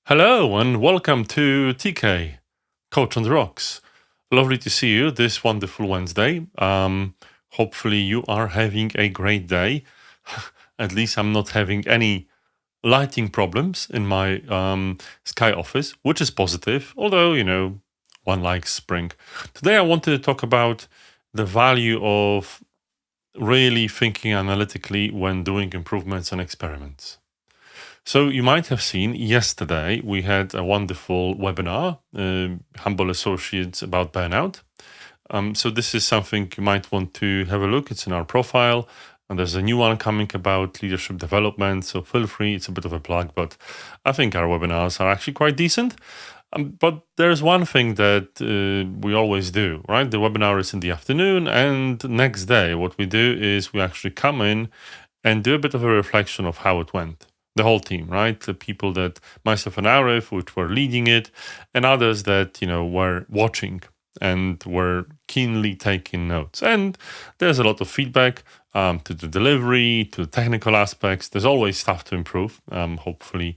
Hello and welcome to TK, Coach on the Rocks. Lovely to see you this wonderful Wednesday. Hopefully you are having a great day. At least I'm not having any lighting problems in my Sky office, which is positive, although, one likes spring. Today I wanted to talk about the value of really thinking analytically when doing improvements and experiments. So you might have seen yesterday we had a wonderful webinar, Humble Associates about burnout. So this is something you might want to have a look. It's in our profile, and there's a new one coming about leadership development. So feel free. It's a bit of a plug, but I think our webinars are actually quite decent. But there's one thing that we always do, right? The webinar is in the afternoon, and next day, what we do is we actually come in and do a bit of a reflection of how it went. The whole team, right? The people that myself and Arif, which were leading it, and others that were watching and were keenly taking notes. And there's a lot of feedback to the delivery, to the technical aspects. There's always stuff to improve. Hopefully,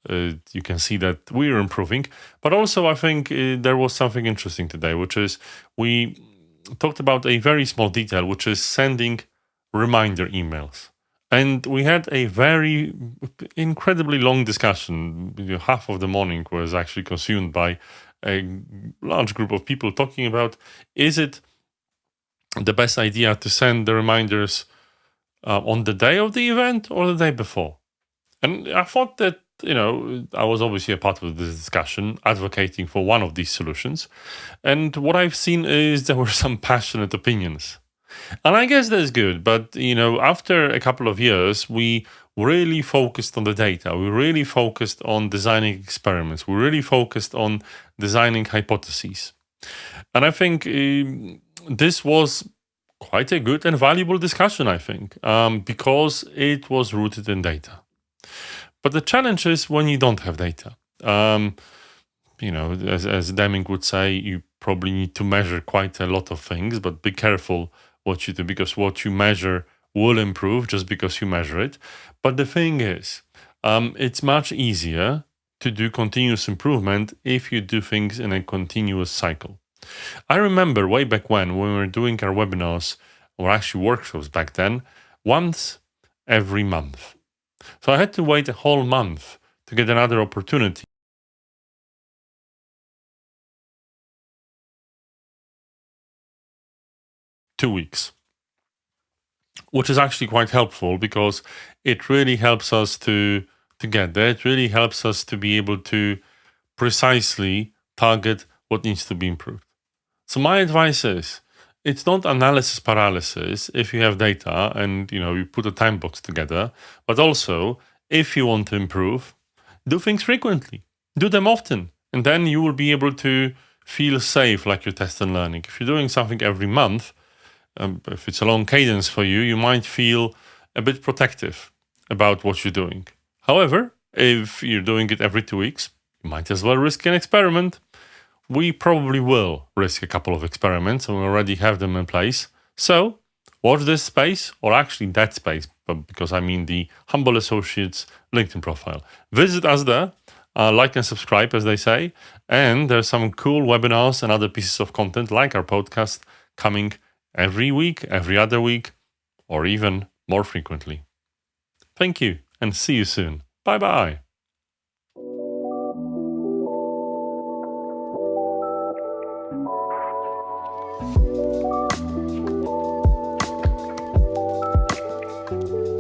you can see that we're improving. But also, I think there was something interesting today, which is we talked about a very small detail, which is sending reminder emails. And we had a very incredibly long discussion. Half of the morning was actually consumed by a large group of people talking about, is it the best idea to send the reminders on the day of the event or the day before? And I thought that, I was obviously a part of this discussion, advocating for one of these solutions. And what I've seen is there were some passionate opinions. And I guess that's good. But, after a couple of years, we really focused on the data. We really focused on designing experiments. We really focused on designing hypotheses. And I think this was quite a good and valuable discussion, I think, because it was rooted in data. But the challenge is when you don't have data. As Deming would say, you probably need to measure quite a lot of things, but be careful what you do, because what you measure will improve just because you measure it. But the thing is, it's much easier to do continuous improvement if you do things in a continuous cycle. I remember way back when we were doing our webinars, or actually workshops back then, once every month. So I had to wait a whole month to get another opportunity. Two weeks, which is actually quite helpful because it really helps us to get there. It really helps us to be able to precisely target what needs to be improved. So my advice is, it's not analysis paralysis if you have data and you put a time box together, but also if you want to improve, do things frequently, do them often, and then you will be able to feel safe, like your test and learning. If you're doing something every month, if it's a long cadence for you, you might feel a bit protective about what you're doing. However, if you're doing it every 2 weeks, you might as well risk an experiment. We probably will risk a couple of experiments, and we already have them in place. So watch this space, or actually that space, but because I mean the Humble Associates LinkedIn profile. Visit us there, like and subscribe, as they say. And there's some cool webinars and other pieces of content, like our podcast, coming every week, every other week, or even more frequently. Thank you, and see you soon. Bye-bye.